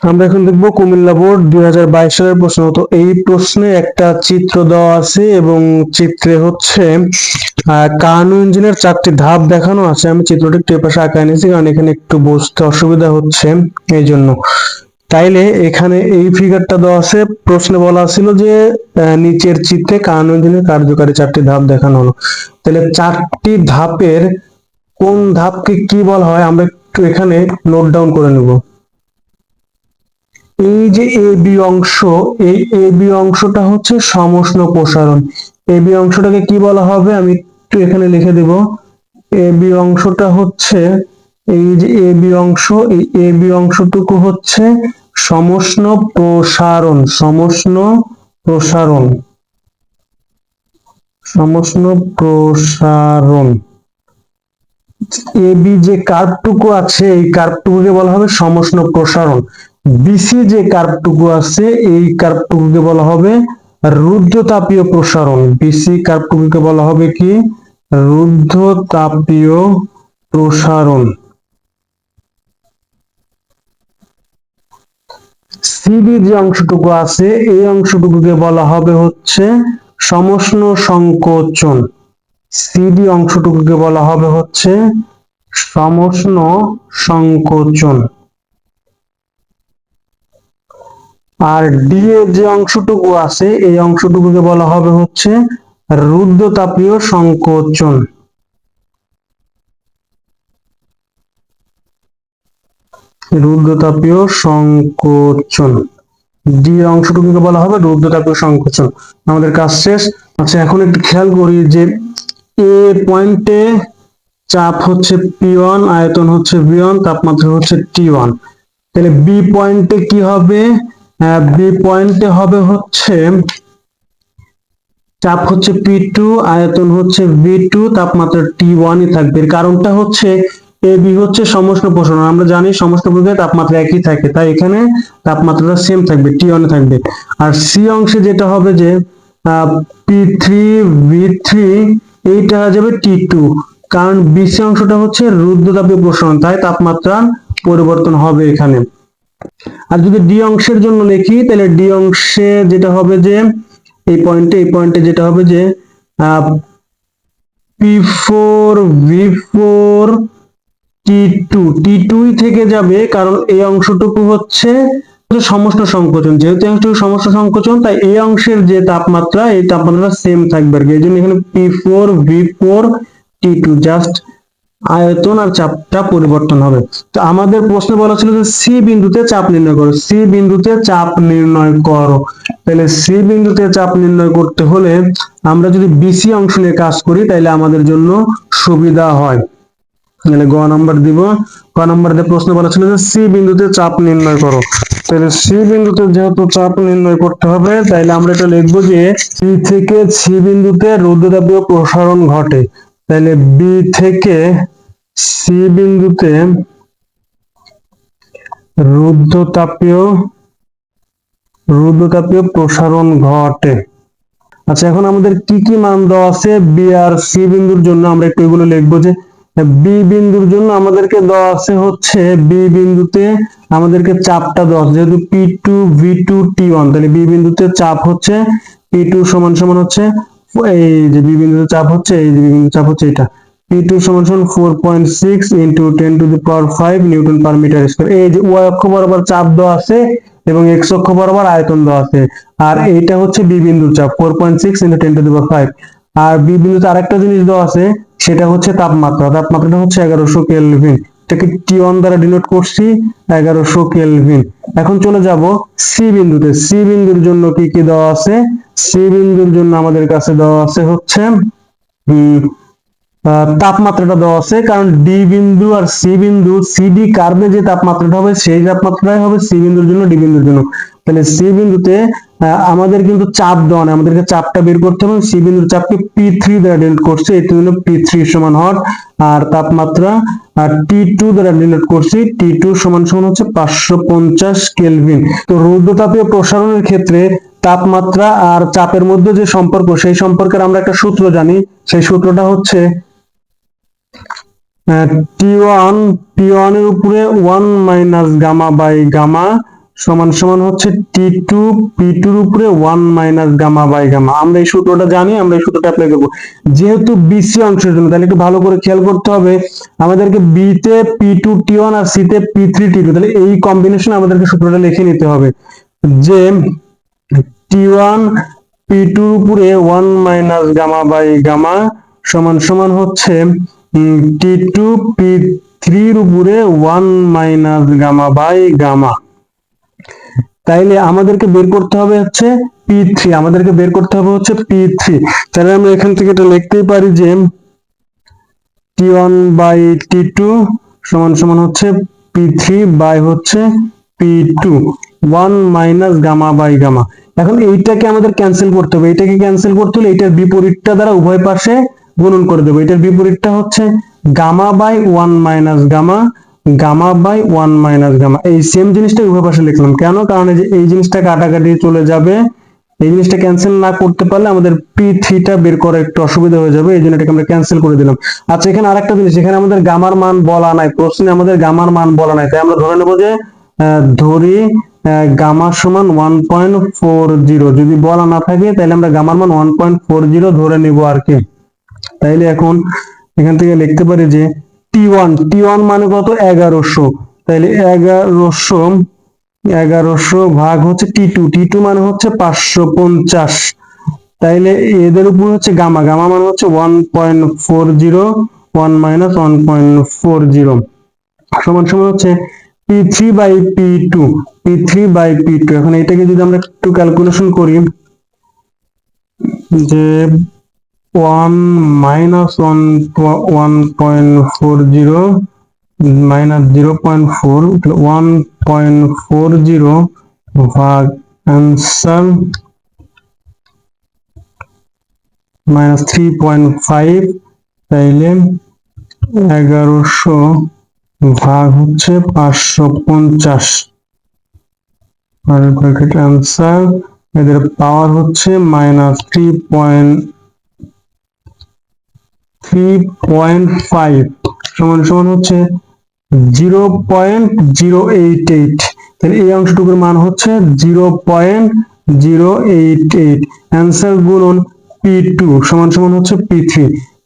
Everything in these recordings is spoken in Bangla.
আমরা এখন দেখব কুমিল্লা বোর্ড 2022 সালের প্রশ্ন। তো এই প্রশ্নে একটা চিত্র দেওয়া আছে এবং চিত্রে হচ্ছে কার্নো ইঞ্জিনের 4টি ধাপ দেখানো আছে। আমি চিত্রটি একটু এপাশে আঁকায় নিয়েছি কারণ এখানে একটু বুঝতে অসুবিধা হচ্ছে এই জন্য। তাইলে এখানে এই ফিগারটা দেওয়া আছে, প্রশ্নে বলা ছিল যে নিচের চিত্রে কার্নো ইঞ্জিনের কার্যকারী 4টি ধাপ দেখানো হলো। তাহলে 4টি ধাপের কোন ধাপকে কি বলা হয় আমরা একটু এখানে নোট ডাউন করে নেব। এই যে এ বি অংশ, এই এ বি অংশটা হচ্ছে সমষ্ণ প্রসারণ। এ বি অংশটাকে কি বলা হবে আমি একটু এখানে লিখে দেব। এ বি অংশটা হচ্ছে, এই যে এ বি অংশ, এই এ বি অংশটুকু হচ্ছে সমষ্ণ প্রসারণ। সমষ্ণ প্রসারণ। এ বি যে কার্ভটুকু আছে এই কার্ভটুকুকে বলা হবে সমষ্ণ প্রসারণ। বিসি যে কার্ভটুকু আছে এই কার্ভটুকুকে বলা হবে রুদ্ধতাপীয় প্রসারণ। বিসি কার্ভটুকুকে বলা হবে কি? রুদ্ধতাপীয় প্রসারণ। সিবি যে অংশটুকু আছে এই অংশটুকুকে বলা হবে হচ্ছে সমষ্ণ সংকোচন। সিডি অংশটুকুকে বলা হবে হচ্ছে সমষ্ণ সংকোচন। আর ডি এর যে অংশটুকু আছে এই অংশটুকুকে বলা হবে হচ্ছে রুদ্ধতাপীয় সংকোচন। রুদ্ধতাপীয় সংকোচন। ডি এর অংশটুকুকে বলা হবে রুদ্ধতাপীয় সংকোচন। আমাদের কাজ শেষ। আচ্ছা, এখন একটু খেয়াল করি যে এ পয়েন্টে চাপ হচ্ছে P1, আয়তন হচ্ছে V1, তাপমাত্রা হচ্ছে T1। তাহলে বি পয়েন্টে কি হবে? বি পয়েন্টে হবে হচ্ছে চাপ হচ্ছে P2, আয়তন হচ্ছে V2, তাপমাত্রা T1 ই থাকবে। এর কারণটা হচ্ছে এ বি হচ্ছে সমষ্ণ প্রসারণ। আমরা জানি সমষ্ণ প্রসারণে তাপমাত্রা একই থাকে, তাই এখানে তাপমাত্রাটা সেম থাকবে, T1 এ থাকবে। আর সি অংশে যেটা হবে যে P3 V3 এইটা হয়ে যাবে T2, কারণ বিসি অংশটা হচ্ছে রুদ্ধতাপীয় প্রসারণ, তাই তাপমাত্রা পরিবর্তন হবে এখানে। আর যদি ডি অংশের জন্য লিখি তাহলে ডি অংশে যেটা হবে যে এই পয়েন্টে যেটা হবে যে P4 V4 T2 থেকে যাবে, কারণ এই অংশটুকু হচ্ছে সমষ্ণ সংকোচন। যেহেতু অংশটুকু সমষ্ণ সংকোচন তাই এই অংশের যে তাপমাত্রা এই তাপমাত্রা সেম থাকবে আর কি। এই জন্য এখানে P4 V4 T2 জাস্ট আয়তন আর চাপটা পরিবর্তন হবে। তো আমাদের প্রশ্নে বলা ছিল যে সি বিন্দুতে চাপ নির্ণয় করো। সি বিন্দুতে চাপ নির্ণয় করো। তাহলে সি বিন্দুতে চাপ নির্ণয় করতে হলে আমরা যদি বিসি অংশ নিয়ে কাজ করি তাহলে আমাদের জন্য সুবিধা হয়। তাহলে গ নাম্বার দিব। গ নাম্বারে প্রশ্ন বলা ছিল যে সি বিন্দুতে চাপ নির্ণয় করো। তাহলে সি বিন্দুতে যেহেতু চাপ নির্ণয় করতে হবে তাহলে আমরা এটা লিখবো যে সি থেকে সি বিন্দুতে রুদ্ধতাপীয় প্রসারণ ঘটে। তাহলে বি থেকে সি বিন্দুতে রুদ্ধতাপীয় প্রসারণ ঘটে। আচ্ছা, এখন আমাদের কি কি মান দেওয়া আছে বি আর সি বিন্দুর জন্য আমরা একটু এগুলো লিখবো। যে বি বিন্দুর জন্য আমাদেরকে দেওয়া আছে হচ্ছে বি বিন্দুতে আমাদেরকে চাপটা দেওয়া আছে যেহেতু P2 V2 T1, তাহলে বি বিন্দুতে চাপ হচ্ছে P2 সমান সমান হচ্ছে এই যে বি বিন্দুতে চাপ হচ্ছে, এই যে বি বিন্দুতে চাপ হচ্ছে এটা P2 সমান সমান 4.6 into 10 to the power 5 newton per metre square. এই যে ওয়াই অক্ষ বরাবর চাপ দেওয়া আছে এবং এক্স অক্ষ বরাবর আয়তন দেওয়া আছে। আর এইটা হচ্ছে বি বিন্দুর চাপ 4.6 into 10 to the power 5। আর বি বিন্দুতে আরেকটা জিনিস দেওয়া আছে সেটা হচ্ছে তাপমাত্রা। তাপমাত্রাটা হচ্ছে 1100 কেলভিন। এটাকে T1 দ্বারা ডিনোট করছি 1100 কেলভিন। এখন চলে যাব সি বিন্দুতে। সি বিন্দুর জন্য কি কি দেওয়া আছে? সি বিন্দুর জন্য আমাদের কাছে দেওয়া আছে হচ্ছে তাপমাত্রাটা দেওয়া আছে, কারণ ডি বিন্দু আর সি বিন্দু সিডি কার্ভে যে তাপমাত্রাটা হবে সেই তাপমাত্রাই হবে সি বিন্দুর জন্য ডি বিন্দুর জন্য। তাহলে সি বিন্দুতে আমাদের কিন্তু চাপ দেওয়া নেই, আমাদেরকে চাপটা বের করতে হবে। সি বিন্দুর চাপকে P3 দ্বারা ডিনোট করছে, এর জন্য P3 সমান হট। আর তাপমাত্রা T2 দ্বারা ডিনোট করছি, T2 সমান সমান হচ্ছে 550 কেলভিন। তো রুদ্ধতাপীয় প্রসারণের ক্ষেত্রে তাপমাত্রা আর চাপের মধ্যে যে সম্পর্ক সেই সম্পর্কের আমরা একটা সূত্র জানি। সেই সূত্রটা হচ্ছে T1 P1 এর উপরে 1 মাইনাস গামা বাই গামা সমান সমান হচ্ছে টি টু পি টুর উপরে 1 - গামা বাই গামা। আমরা এই সূত্রটা জানি, আমরা এই সূত্রটা অ্যাপ্লাই করবো যেহেতু বিসি অংশের জন্য। তাহলে একটু ভালো করে খেয়াল করতে হবে, আমাদেরকে বি তে P2T1 আর সি তে P3T2, তাহলে এই কম্বিনেশন আমাদেরকে সূত্রটা লিখে নিতে হবে যে T1 P2 উপরে 1 - গামা বাই গামা সমান সমান হচ্ছে T2 P3 উপরে 1 - গামা বাই গামা। তাইলে আমাদেরকে বের করতে হবে হচ্ছে P3, আমাদেরকে বের করতে হবে হচ্ছে P3। তাহলে আমরা এখান থেকে এটা লিখতেই পারি যে T1/T2 সমান সমান হচ্ছে P3 বাই হচ্ছে P2, 1 - গামা বাই গামা। এখন এইটাকে আমাদের ক্যান্সেল করতে হবে, এইটাকে ক্যান্সেল করতে হলে এইটার বিপরীতটা দ্বারা উভয় পাশে গুণন করে দেবো। এটার বিপরীতটা হচ্ছে গামা/1 - গামা, গামা/1 - গামা। এই সেম জিনিসটা উভয় পাশে লিখলাম কেন, কারণ এই যে এই জিনিসটা কাটাকাটি চলে যাবে, এই জিনিসটা ক্যান্সেল না করতে পারলে আমাদের P3 টা বের করা একটু অসুবিধা হয়ে যাবে, এই জন্য এটাকে আমরা ক্যান্সেল করে দিলাম। আচ্ছা, এখানে আরেকটা জিনিস, এখানে আমাদের গামার মান বলা নাই, প্রশ্নে আমাদের গামার মান বলা নাই, তাই আমরা ধরে নেবো যে ধরি গামা সমান 1.40। যদি বলা না থাকে তাহলে আমরা গামার মান 1.40 ধরে নিব আর কি। তাইলে এখন এখান থেকে লিখতে পারি যে T1 মানে কত, 1100। তাইলে 1100 ভাগ হচ্ছে T2 মানে হচ্ছে 550। তাইলে এদের উপর হচ্ছে গামা মানে হচ্ছে 1.40, 1 - 1.40 সমান সমান হচ্ছে P3/P2। এখন এটাকে যদি আমরা একটু ক্যালকুলেশন করি যে 1 - 1.40 -0.4, 1.40 ভাগ आंसर -3.5। তাইলে 1100 ভাগ হচ্ছে 550 আর ব্র্যাকেট आंसर, এদের পাওয়ার হচ্ছে -3.5 সমান সমান হচ্ছে 0.088। তাহলে এই অংশটুকুর মান হচ্ছে 0.088। অ্যান্সার গুণন P2 সমান সমান হচ্ছে P3।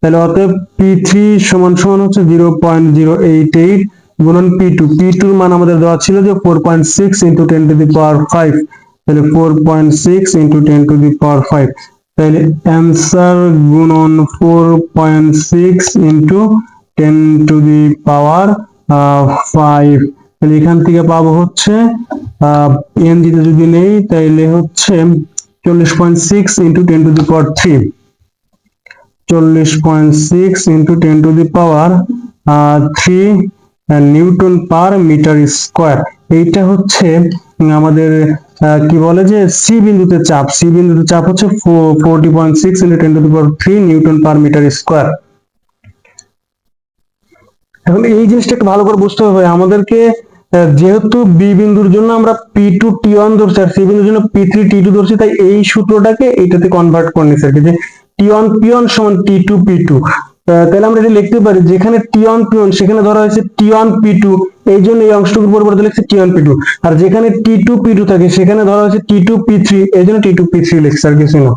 তাহলে অতএব P3 সমান সমান হচ্ছে 0.088 গুণন P2। P2 এর মান আমাদের দেওয়া ছিল যে 4.6 × 10⁵। তাহলে 4.6 × 10⁵। তাহলে অ্যান্সার গুণন 4.6 × 10⁵। তাহলে এখান থেকে পাবো হচ্ছে এন তে যদি নেই তাহলে হচ্ছে 40.6 × 10⁵। 40.6 × 10⁵ নিউটন পার মিটার স্কয়ার। এইটা হচ্ছে আমাদের কি বলে যে সি বিন্দুতে চাপ, সি বিন্দুতে চাপ হচ্ছে 40.6 × 10⁵ নিউটন পার মিটার স্কয়ার। এখন এই জিনিসটা একটু ভালো করে বুঝতে হবে আমাদেরকে, যেহেতু বি বিন্দুর জন্য আমরা P2T1 ধরছি আর সি বিন্দুর জন্য P3T2 ধরছি, তাই এই সূত্রটাকে এইটাতে কনভার্ট করে নিচ্ছি আর কি, যে T1P1 সমান T2P2। তাহলে আমরা এটা লিখতে পারি যেখানে T1P1 সেখানে ধরা হয়েছে T1P2, এই জন্য এই অংশটুকুর পরিবর্তে লিখছি T1P2। আর যেখানে T2P2 থাকে সেখানে ধরা হয়েছে T2P3, এই জন্য T2P3 লিখছি, আর কিছু না।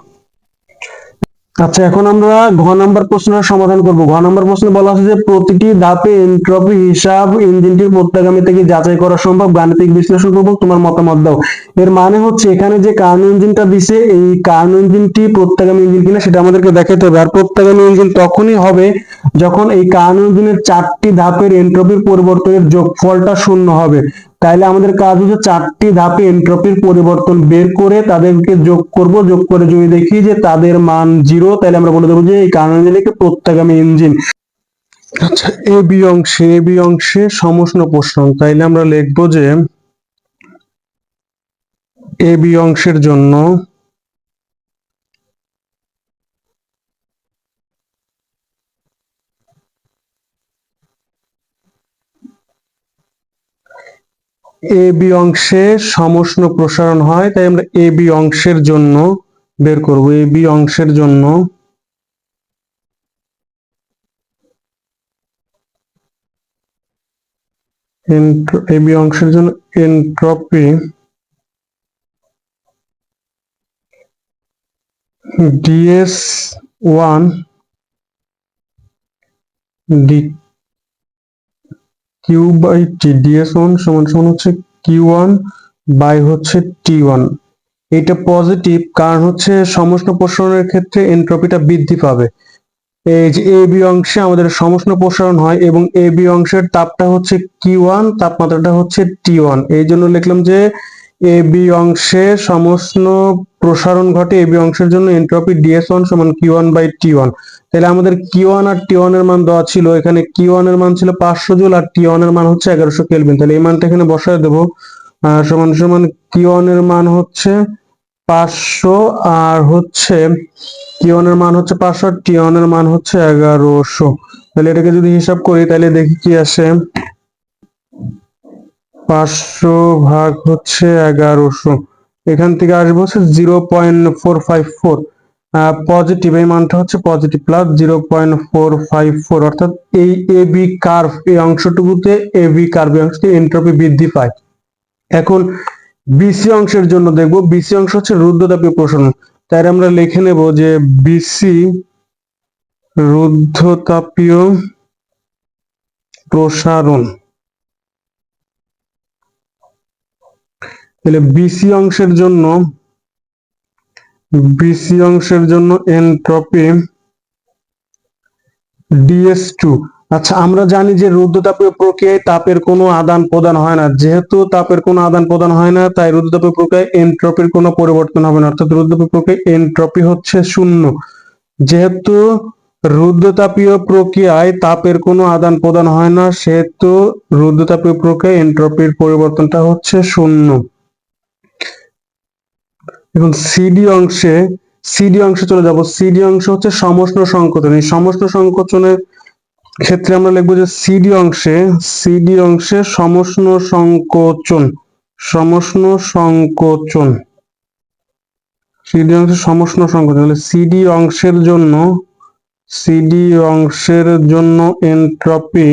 আচ্ছা, এখন আমরা ঘ নাম্বার প্রশ্নের সমাধান করব। ঘ নাম্বার প্রশ্নে বলা আছে যে প্রতিটি ধাপে এনট্রপি হিসাব ইঞ্জিনটির প্রত্যাগামী থেকে যাচাই করা সম্ভব, গাণিতিক বিশ্লেষণ করব, তোমার মতামত দাও। এর মানে হচ্ছে এখানে যে কার্নো ইঞ্জিনটা দিছে, এই কার্নো ইঞ্জিনটি প্রত্যাগামী ইঞ্জিন কিনা সেটা আমাদেরকে দেখাতে হবে। আর প্রত্যাগামী ইঞ্জিন তখনই হবে যখন এই কার্নো ইঞ্জিনের 4টি ধাপের এনট্রপির পরিবর্তনের যোগফলটা 0 হবে। তাইলে আমাদের কাজ হচ্ছে 4টি ধাপে এনট্রপির পরিবর্তন বের করে তাদেরকে যোগ করব, যোগ করে যদি দেখি যে তাদের মান 0, তাহলে আমরা বলে দেবো যে এই কার্নো ইঞ্জিনকে প্রত্যাগামী ইঞ্জিন। আচ্ছা, এ বি অংশে সমষ্ণ প্রশ্ন, তাইলে আমরা লিখবো যে এ বি অংশের জন্য এ বি অংশে সমষ্ণ প্রসারণ হয়, তাই আমরা এ বি অংশের জন্য বের করব। এ বি অংশের জন্য এ বি অংশের জন্য entropy DS1 d q by t, DS1 সমান সমান হচ্ছে Q1 বাই হচ্ছে T1। এটা পজিটিভ, কারণ হচ্ছে সমষ্ণ প্রসারণের ক্ষেত্রে এনট্রপিটা বৃদ্ধি পাবে। এই যে এ বি অংশে আমাদের সমষ্ণ প্রসারণ হয় এবং এ বি অংশের তাপটা হচ্ছে Q1, তাপমাত্রাটা হচ্ছে T1। এই জন্য লিখলাম যে এ বি অংশে সমষ্ণ প্রসারণ ঘটে এ বি অংশের জন্য এনট্রপি DS1 সমান Q1 বাই T1। তাহলে আমাদের Q1 আর T1 এর মান দেওয়া ছিল, এখানে Q1 এর মান ছিল 500 জুল আর T1 এর মান হচ্ছে 1100 কেলভিন। তাহলে এই মানটা এখানে বসায় দেবো, সমান সমান Q1 এর মান হচ্ছে 500 আর হচ্ছে Q1 এর মান হচ্ছে 500, T1 এর মান হচ্ছে 1100। তাহলে এটাকে যদি হিসাব করি তাহলে দেখি কি আসে। 500 ভাগ হচ্ছে 1100, এখান থেকে আসবে হচ্ছে 0.454। পজিটিভ, এই মানটা হচ্ছে পজিটিভ, প্লাস 0.454, অর্থাৎ এই এ বি কার্ভ এই অংশটুকুতে এ বি কার্ভ অংশটি এনট্রপি বৃদ্ধি পায়। এখন বিসি অংশের জন্য দেখব, বিসি অংশ হচ্ছে রুদ্ধতাপীয় প্রসারণ। তাই আমরা লিখে নেব যে বিসি রুদ্ধতাপীয় প্রসারণ। তাহলে বিসি অংশের জন্য এনট্রপি DS2। আচ্ছা, আমরা জানি যে রুদ্ধতাপীয় প্রক্রিয়ায় তাপের কোনো আদান প্রদান হয় না। যেহেতু তাপের কোনো আদান প্রদান হয় না, তাই রুদ্ধতাপীয় প্রক্রিয়ায় এনট্রপির কোনো পরিবর্তন হবে না, অর্থাৎ রুদ্ধতাপীয় প্রক্রিয়ায় এনট্রপি হচ্ছে শূন্য। যেহেতু রুদ্ধতাপীয় প্রক্রিয়ায় তাপের কোনো আদান প্রদান হয় না, সেহেতু রুদ্ধতাপীয় প্রক্রিয়ায় এনট্রপির পরিবর্তনটা হচ্ছে শূন্য। এখন সিডি অংশে চলে যাব। সিডি অংশ হচ্ছে সমষ্ণ সংকোচন। এই সমষ্ণ সংকোচনের ক্ষেত্রে আমরা লিখবো যে সিডি অংশে সমষ্ণ সংকোচন, সমষ্ণ সংকোচন, সিডি অংশে সমষ্ণ সংকোচন। তাহলে সিডি অংশের জন্য এনট্রপি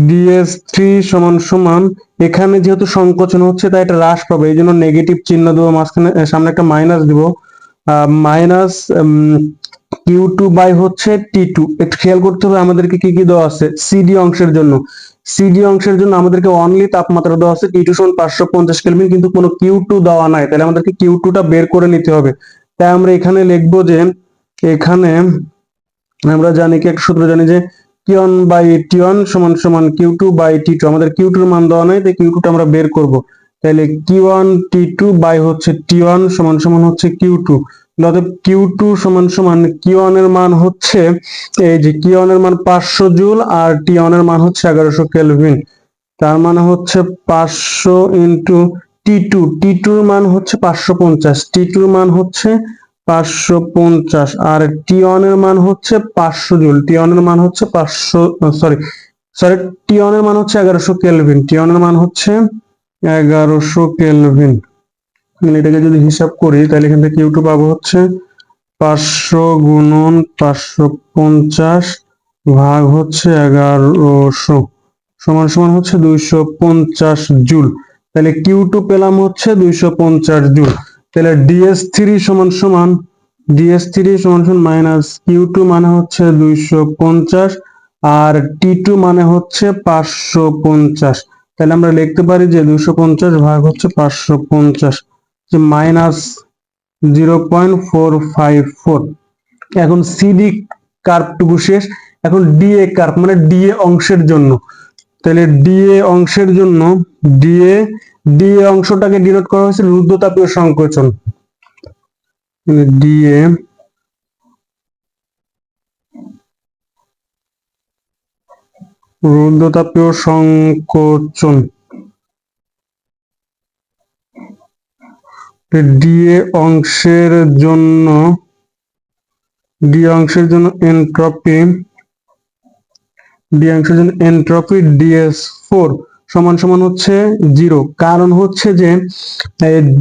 DS3 সমান সমান, এখানে যেহেতু সংকোচন হচ্ছে তাই এটা হ্রাস পাবে, এই জন্য নেগেটিভ চিহ্ন দেবো, মাঝখানে সামনে একটা মাইনাস দিব, মাইনাস Q2 বাই হচ্ছে T2। একটু খেয়াল করতে হবে আমাদেরকে কি কি দেওয়া আছে সিডি অংশের জন্য। সিডি অংশের জন্য আমাদেরকে অনলি তাপমাত্রা দেওয়া আছে T2 সমান 550 কেলভিন, কিন্তু কোনো Q2 দেওয়া নাই, তাহলে আমাদেরকে Q2 টা বের করে নিতে হবে। তাই আমরা এখানে লিখবো যে এখানে আমরা জানি কি একটা সূত্র জানি যে Q1 বাই T1 সমান সমান Q2 বাই T2। আমাদের Q2 এর মান দেওয়া নাই, তাই Q2 টা আমরা বের করব। তাহলে Q1 T2 বাই হচ্ছে T1 সমান সমান হচ্ছে Q2। অতএব Q2 সমান সমান Q1 এর মান হচ্ছে, এই যে Q1 এর মান 500 জুল আর T1 এর মান হচ্ছে 1100 কেলভিন। তার মানে হচ্ছে 500 ইন্টু T2 এর মান হচ্ছে 550, T2 এর মান হচ্ছে 550 আর T1 এর মান হচ্ছে 500 জুল, T1 এর মান হচ্ছে 500, সরি সরি T1 এর মান হচ্ছে 1100 কেলভিন, T1 এর মান হচ্ছে 1100 কেলভিন। এটাকে যদি হিসাব করি তাহলে এখান থেকে Q2 পাবো হচ্ছে 500 গুণন 550 ভাগ হচ্ছে 1100 সমান সমান হচ্ছে 250 জুল। তাহলে Q2 পেলাম হচ্ছে 250 জুল। তাহলে DS3 সমান সমান মাইনাস Q2 মানে হচ্ছে 250 আর T2 মানে হচ্ছে 550। তাহলে আমরা লিখতে পারি যে 250 ভাগ হচ্ছে 550, যে মাইনাস 0.454। এখন সিডি কার্ভটুকু শেষ, এখন ডিএ কার্ভ মানে ডিএ অংশের জন্য। তাহলে ডিএ অংশটাকে ডিনোট করা হয়েছে রুদ্ধতাপীয় সংকোচন। ডিএ রুদ্ধতাপীয় সংকোচন, ডিএ অংশের জন্য এনট্রপি DS4 সমান সমান হচ্ছে 0। কারণ হচ্ছে যে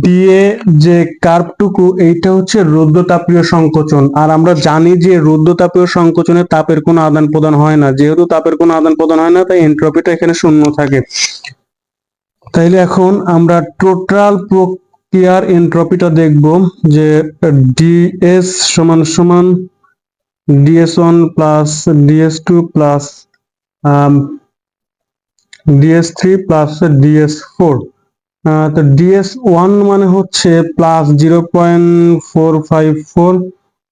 ডিএ যে কার্ভটুকু এইটা হচ্ছে রুদ্ধতাপীয় সংকোচন, আর আমরা জানি যে রুদ্ধতাপীয় সংকোচনে তাপের কোনো আদান প্রদান হয় না। যেহেতু তাপের কোনো আদান প্রদান হয় না, তাই এনট্রপিটা এখানে শূন্য থাকে। তাইলে এখন আমরা ক্রিয়ার এনট্রপিটা দেখব যে ডিএস সমান সমান ডিএস1 প্লাস ডিএস2 প্লাস ডিএস3 প্লাস ডিএস4। তো ডিএস1 মানে হচ্ছে প্লাস 0.454,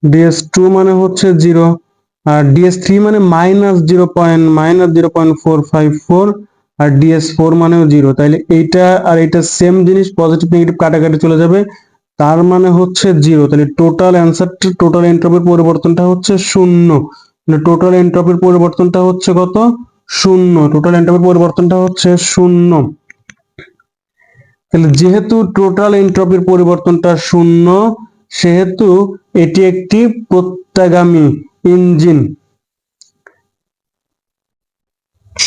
ডিএস2 মানে হচ্ছে 0, আর ডিএস3 মানে -0.454, আর ডিএস4 মানেও 0। তাইলে এইটা আর এটা সেম জিনিস, পজিটিভ নেগেটিভ কাটাকাটি চলে যাবে, তার মানে হচ্ছে 0। তাহলে টোটাল অ্যান্সারটা, টোটাল এন্ট্রপির পরিবর্তনটা হচ্ছে 0। মানে টোটাল এন্ট্রপির পরিবর্তনটা হচ্ছে কত? 0। টোটাল এন্ট্রপির পরিবর্তনটা হচ্ছে 0। তাহলে যেহেতু টোটাল এন্ট্রপির পরিবর্তনটা 0, সেহেতু এটি একটি প্রত্যাগামী ইঞ্জিন।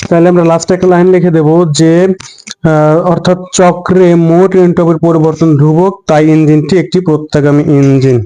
তাহলে আমরা লাস্টে একটা লাইন লিখে দেব যে অর্থাৎ চক্রে মোট এন্ট্রপির পরিবর্তন ধ্রুবক, তাই ইঞ্জিনটি একটি প্রত্যাগামী ইঞ্জিন।